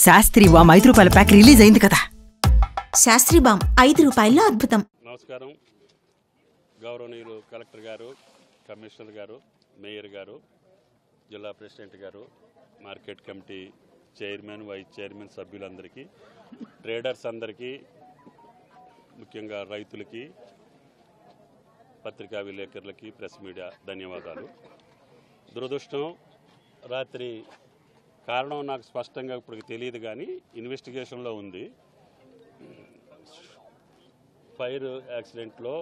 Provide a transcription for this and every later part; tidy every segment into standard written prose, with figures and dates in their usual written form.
Sastry balm ₹5 pack release అయింది కదా. Sastry balm ₹5 అద్భుతం. నమస్కారం. గౌరవనీయులు కలెక్టర్ గారు, కమిషనర్ గారు, మేయర్ గారు, జిల్లా ప్రెసిడెంట్ గారు, market committee chairman, vice chairman సభ్యులందరికీ, ట్రేడర్స్ అందరికీ, ముఖ్యంగా రైతులకి, పత్రికా విలేకరులకి, ప్రెస్ మీడియా ధన్యవాదాలు. దురదృష్టం, రాత్రి కారణం నాకు స్పష్టంగా ఇప్పటికి తెలియదు, కానీ ఇన్వెస్టిగేషన్లో ఉంది. ఫైర్ యాక్సిడెంట్లో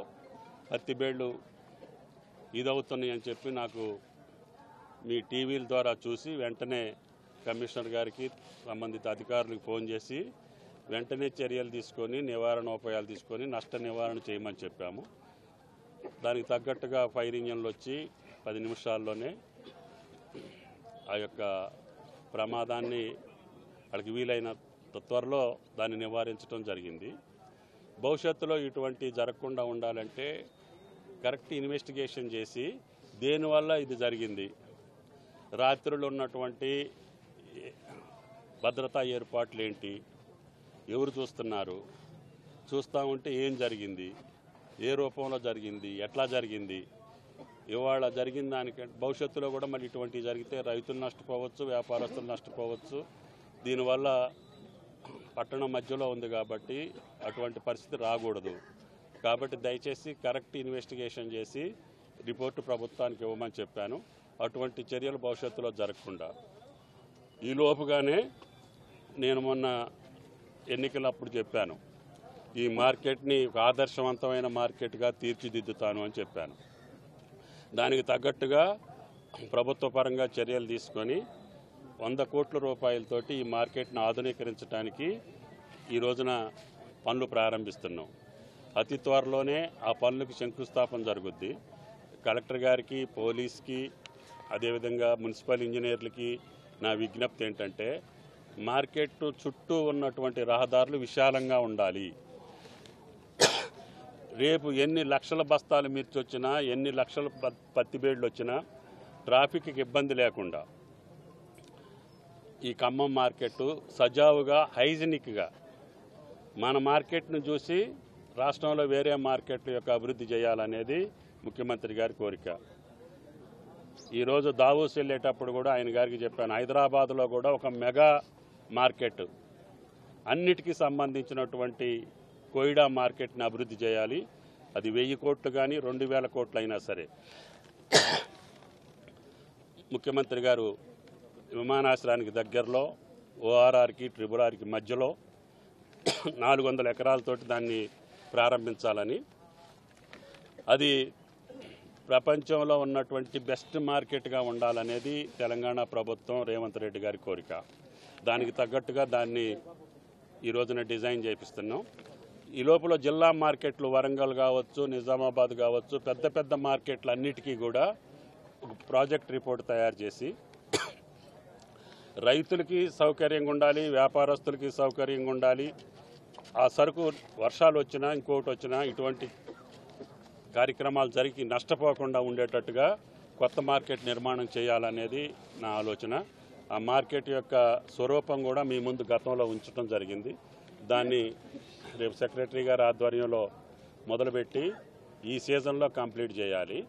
పత్తి బేళ్లు ఇదవుతున్నాయి అని చెప్పి నాకు మీ టీవీల ద్వారా చూసి వెంటనే కమిషనర్ గారికి, సంబంధిత అధికారులకు ఫోన్ చేసి వెంటనే చర్యలు తీసుకొని, నివారణోపాయాలు తీసుకొని నష్ట నివారణ చేయమని చెప్పాము. దానికి తగ్గట్టుగా ఫైర్ ఇంజన్లు వచ్చి 10 నిమిషాల్లోనే ఆ యొక్క ప్రమాదాన్ని వాళ్ళకి వీలైన త్వరలో దాన్ని నివారించడం జరిగింది. భవిష్యత్తులో ఇటువంటి జరగకుండా ఉండాలంటే కరెక్ట్ ఇన్వెస్టిగేషన్ చేసి దేనివల్ల ఇది జరిగింది, రాత్రులు ఉన్నటువంటి భద్రతా ఏర్పాట్లు ఏంటి, ఎవరు చూస్తున్నారు, చూస్తూ ఉంటే ఏం జరిగింది, ఏ రూపంలో జరిగింది, ఎట్లా జరిగింది, ఇవాళ జరిగిన దానికంటే భవిష్యత్తులో కూడా మళ్ళీ ఇటువంటివి జరిగితే రైతులు నష్టపోవచ్చు, వ్యాపారస్తులు నష్టపోవచ్చు. దీనివల్ల పట్టణం మధ్యలో ఉంది కాబట్టి అటువంటి పరిస్థితి రాకూడదు. కాబట్టి దయచేసి కరెక్ట్ ఇన్వెస్టిగేషన్ చేసి రిపోర్టు ప్రభుత్వానికి ఇవ్వమని చెప్పాను. అటువంటి చర్యలు భవిష్యత్తులో జరగకుండా. ఈ లోపుగానే నేను మొన్న ఎన్నికలప్పుడు చెప్పాను, ఈ మార్కెట్ని ఒక ఆదర్శవంతమైన మార్కెట్గా తీర్చిదిద్దుతాను అని చెప్పాను. దానికి తగ్గట్టుగా ప్రభుత్వ పరంగా చర్యలు తీసుకొని 100 కోట్ల రూపాయలతోటి ఈ మార్కెట్ను ఆధునీకరించడానికి ఈ రోజున పనులు ప్రారంభిస్తున్నాం. అతి త్వరలోనే ఆ పనులకు శంకుస్థాపన జరుగుద్ది. కలెక్టర్ గారికి, పోలీస్కి, అదేవిధంగా మున్సిపల్ ఇంజనీర్లకి నా విజ్ఞప్తి ఏంటంటే, మార్కెట్ చుట్టూ ఉన్నటువంటి రహదారులు విశాలంగా ఉండాలి. రేపు ఎన్ని లక్షల బస్తాలు మిర్చి వచ్చినా, ఎన్ని లక్షల పత్తి బేళ్లు వచ్చినా ట్రాఫిక్కి ఇబ్బంది లేకుండా ఈ ఖమ్మం మార్కెట్ సజావుగా, హైజీనిక్గా మన మార్కెట్ను చూసి రాష్ట్రంలో వేరే మార్కెట్ల యొక్క అభివృద్ధి చేయాలనేది ముఖ్యమంత్రి గారి కోరిక. ఈరోజు దావోస్ వెళ్ళేటప్పుడు కూడా ఆయన గారికి చెప్పాను, హైదరాబాద్లో కూడా ఒక మెగా మార్కెట్, అన్నిటికీ సంబంధించినటువంటి కోయిడా మార్కెట్ని అభివృద్ధి చేయాలి. అది 1000 కోట్లు కానీ 2000 కోట్లు అయినా సరే. ముఖ్యమంత్రి గారు విమానాశ్రయానికి దగ్గరలో ఓఆర్ఆర్కి, ట్రిబుల్-ఆర్కి మధ్యలో 400 ఎకరాలతోటి దాన్ని ప్రారంభించాలని, అది ప్రపంచంలో ఉన్నటువంటి బెస్ట్ మార్కెట్గా ఉండాలనేది తెలంగాణ ప్రభుత్వం, రేవంత్ రెడ్డి గారి కోరిక. దానికి తగ్గట్టుగా దాన్ని ఈ రోజున డిజైన్ చేపిస్తున్నాం. ఈ లోపల జిల్లా మార్కెట్లు వరంగల్ కావచ్చు, నిజామాబాద్ కావచ్చు, పెద్ద పెద్ద మార్కెట్లు అన్నిటికీ కూడా ఒక ప్రాజెక్ట్ రిపోర్ట్ తయారు చేసి రైతులకి సౌకర్యంగా ఉండాలి, వ్యాపారస్తులకి సౌకర్యంగా ఉండాలి. ఆ సరుకు వర్షాలు వచ్చినా, ఇంకోటి వచ్చినా ఇటువంటి కార్యక్రమాలు జరిగి నష్టపోకుండా ఉండేటట్టుగా కొత్త మార్కెట్ నిర్మాణం చేయాలనేది నా ఆలోచన. ఆ మార్కెట్ యొక్క స్వరూపం కూడా మీ ముందు గతంలో ఉంచడం జరిగింది. దాన్ని రేపు సెక్రటరీ గారి ఆధ్వర్యంలో మొదలుపెట్టి ఈ సీజన్లో కంప్లీట్ చేయాలి.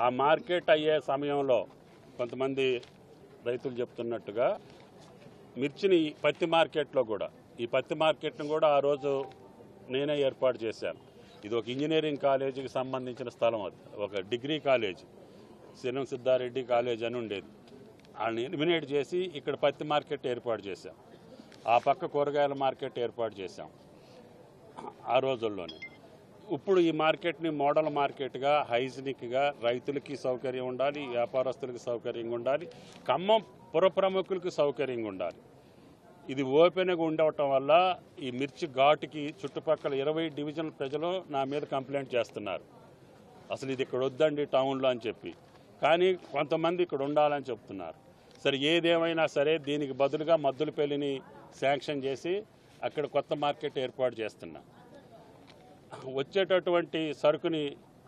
ఆ మార్కెట్ అయ్యే సమయంలో కొంతమంది రైతులు చెప్తున్నట్టుగా మిర్చిని పత్తి మార్కెట్లో కూడా, ఈ పత్తి మార్కెట్ను కూడా ఆ రోజు నేనే ఏర్పాటు చేశాను. ఇది ఒక ఇంజనీరింగ్ కాలేజీకి సంబంధించిన స్థలం, అది ఒక డిగ్రీ కాలేజ్, సినం సిద్ధారెడ్డి కాలేజ్ అని ఉండేది. వాళ్ళని ఎలిమినేట్ చేసి ఇక్కడ పత్తి మార్కెట్ ఏర్పాటు చేశాం. ఆ పక్క కూరగాయల మార్కెట్ ఏర్పాటు చేశాం ఆ రోజుల్లోనే. ఇప్పుడు ఈ మార్కెట్ని మోడల్ మార్కెట్గా, హైజీనిక్గా, రైతులకి సౌకర్యం ఉండాలి, వ్యాపారస్తులకి సౌకర్యంగా ఉండాలి, ఖమ్మం పుర ప్రముఖులకి సౌకర్యంగా ఉండాలి. ఇది ఓపెన్గా ఉండటం వల్ల ఈ మిర్చి ఘాటుకి చుట్టుపక్కల 20 డివిజన్ల ప్రజలు నా మీద కంప్లైంట్ చేస్తున్నారు, అసలు ఇది ఇక్కడ వద్దండి టౌన్లో అని చెప్పి. కానీ కొంతమంది ఇక్కడ ఉండాలని చెప్తున్నారు. సరే, ఏదేమైనా సరే దీనికి బదులుగా మద్దులపల్లిని శాంక్షన్ చేసి అక్కడ కొత్త మార్కెట్ ఏర్పాటు చేస్తున్నా. వచ్చేటటువంటి సరుకుని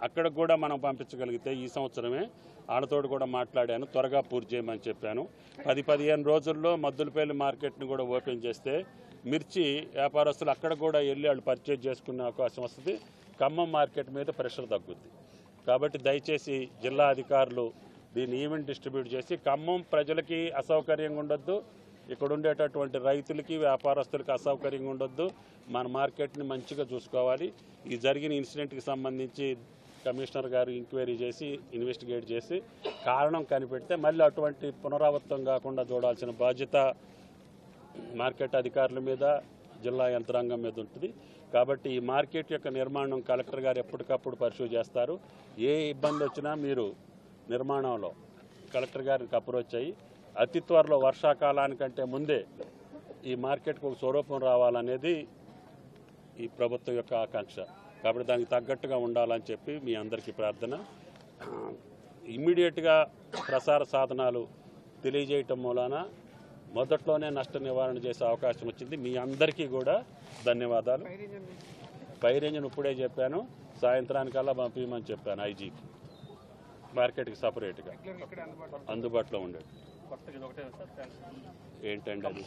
అక్కడ కూడా మనం పంపించగలిగితే ఈ సంవత్సరమే వాళ్ళతోటి కూడా మాట్లాడాను, త్వరగా పూర్తి చేయమని చెప్పాను. 10-15 రోజుల్లో మద్దులపల్లి మార్కెట్ని కూడా ఓపెన్ చేస్తే మిర్చి వ్యాపారస్తులు అక్కడ కూడా వెళ్ళి వాళ్ళు పర్చేజ్ చేసుకునే అవకాశం వస్తుంది. ఖమ్మం మార్కెట్ మీద ప్రెషర్ తగ్గుద్ది. కాబట్టి దయచేసి జిల్లా అధికారులు దీన్ని ఈవెంట్ డిస్ట్రిబ్యూట్ చేసి ఖమ్మం ప్రజలకి అసౌకర్యంగా ఉండొద్దు, ఇక్కడ ఉండేటటువంటి రైతులకి వ్యాపారస్తులకి అసౌకర్యంగా ఉండొద్దు, మన మార్కెట్ని మంచిగా చూసుకోవాలి. ఈ జరిగిన ఇన్సిడెంట్కి సంబంధించి కమిషనర్ గారు ఎంక్వైరీ చేసి ఇన్వెస్టిగేట్ చేసి కారణం కనిపెడితే మళ్ళీ అటువంటి పునరావృతం కాకుండా చూడాల్సిన బాధ్యత మార్కెట్ అధికారుల మీద, జిల్లా యంత్రాంగం మీద ఉంటుంది. కాబట్టి ఈ మార్కెట్ యొక్క నిర్మాణం కలెక్టర్ గారు ఎప్పటికప్పుడు పరిశీలి చేస్తారు. ఏ ఇబ్బంది వచ్చినా మీరు నిర్మాణంలో కలెక్టర్ గారికి అప్రోచ్ అయ్యి అతి త్వరలో వర్షాకాలానికంటే ముందే ఈ మార్కెట్కు ఒక స్వరూపం రావాలనేది ఈ ప్రభుత్వం యొక్క ఆకాంక్ష. కాబట్టి దానికి తగ్గట్టుగా ఉండాలని చెప్పి మీ అందరికీ ప్రార్థన. ఇమ్మీడియట్గా ప్రసార సాధనాలు తెలియజేయటం మూలాన మొదట్లోనే నష్ట నివారణ చేసే అవకాశం వచ్చింది. మీ అందరికీ కూడా ధన్యవాదాలు. ఫైర్ ఇంజిన్ ఇప్పుడే చెప్పాను, సాయంత్రానికల్లా పంపించమని చెప్పాను ఐజీకి, మార్కెట్కి సపరేట్గా అందుబాటులో ఉండేది. ఏంటండి అది?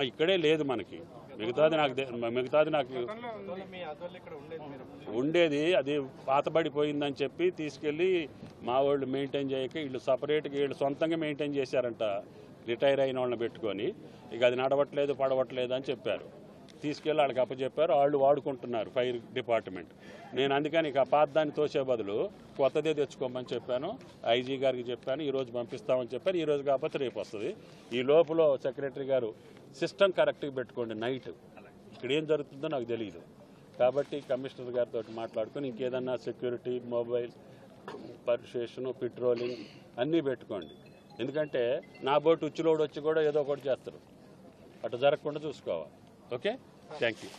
ఇక్కడే లేదు మనకి, మిగతాది నాకు ఉండేది. అది పాతబడిపోయిందని చెప్పి తీసుకెళ్ళి మా వాళ్ళు మెయింటైన్ చేయక వీళ్ళు సపరేట్గా వీళ్ళు సొంతంగా మెయింటైన్ చేశారంట, రిటైర్ అయిన వాళ్ళని పెట్టుకొని. ఇక అది నడవట్లేదు పడవట్లేదు అని చెప్పారు, తీసుకెళ్ళి వాళ్ళకి అప్పచెప్పారు, వాళ్ళు వాడుకుంటున్నారు ఫైర్ డిపార్ట్మెంట్. నేను అందుకని ఇక పాతదాన్ని తోసే బదులు కొత్తదే తెచ్చుకోమని చెప్పాను, ఐజీ గారికి చెప్పాను, ఈరోజు పంపిస్తామని చెప్పాను. ఈరోజు కాకపోతే రేపు వస్తుంది. ఈ లోపల సెక్రటరీ గారు సిస్టమ్ కరెక్ట్గా పెట్టుకోండి, నైట్ ఇక్కడ ఏం జరుగుతుందో నాకు తెలియదు. కాబట్టి కమిషనర్ గారితో మాట్లాడుకొని ఇంకేదన్నా సెక్యూరిటీ, మొబైల్ పర్సువేషను, పెట్రోలింగ్ అన్నీ పెట్టుకోండి. ఎందుకంటే నా బోటు ఉచ్చులోడు వచ్చి కూడా ఏదో ఒకటి చేస్తారు, అటు జరగకుండా చూసుకోవాలి. Okay, thank you.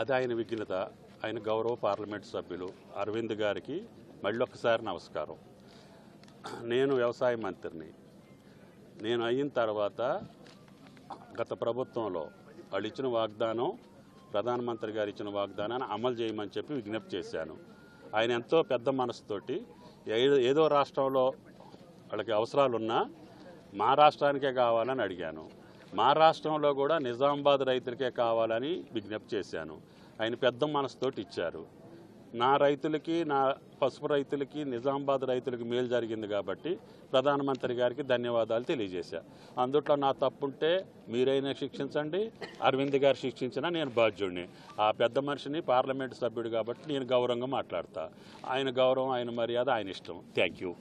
అది ఆయన విఘ్నత, ఆయన గౌరవ పార్లమెంటు సభ్యులు అరవింద్ గారికి మళ్ళొక్కసారి నమస్కారం. నేను వ్యవసాయ మంత్రిని. నేను అయిన తర్వాత గత ప్రభుత్వంలో వాళ్ళు ఇచ్చిన వాగ్దానం, ప్రధానమంత్రి గారు ఇచ్చిన వాగ్దానాన్ని అమలు చేయమని చెప్పి విజ్ఞప్తి చేశాను. ఆయన ఎంతో పెద్ద మనసుతోటి ఏదో రాష్ట్రంలో వాళ్ళకి అవసరాలున్నా మా రాష్ట్రానికే కావాలని అడిగాను. మా రాష్ట్రంలో కూడా నిజామాబాద్ రైతులకే కావాలని విజ్ఞప్తి చేశాను. ఆయన పెద్ద మనసుతోటి ఇచ్చారు. నా రైతులకి, నా పసుపు రైతులకి, నిజామాబాద్ రైతులకి మేలు జరిగింది కాబట్టి ప్రధానమంత్రి గారికి ధన్యవాదాలు తెలియజేశా. అందుట్లో నా తప్పుంటే మీరైనా శిక్షించండి, అరవింద్ గారు శిక్షించినా నేను బాధ్యుడిని. ఆ పెద్ద మనిషిని పార్లమెంటు సభ్యుడు కాబట్టి నేను గౌరవంగా మాట్లాడతా. ఆయన గౌరవం, ఆయన మర్యాద ఆయన ఇష్టం. Thank you.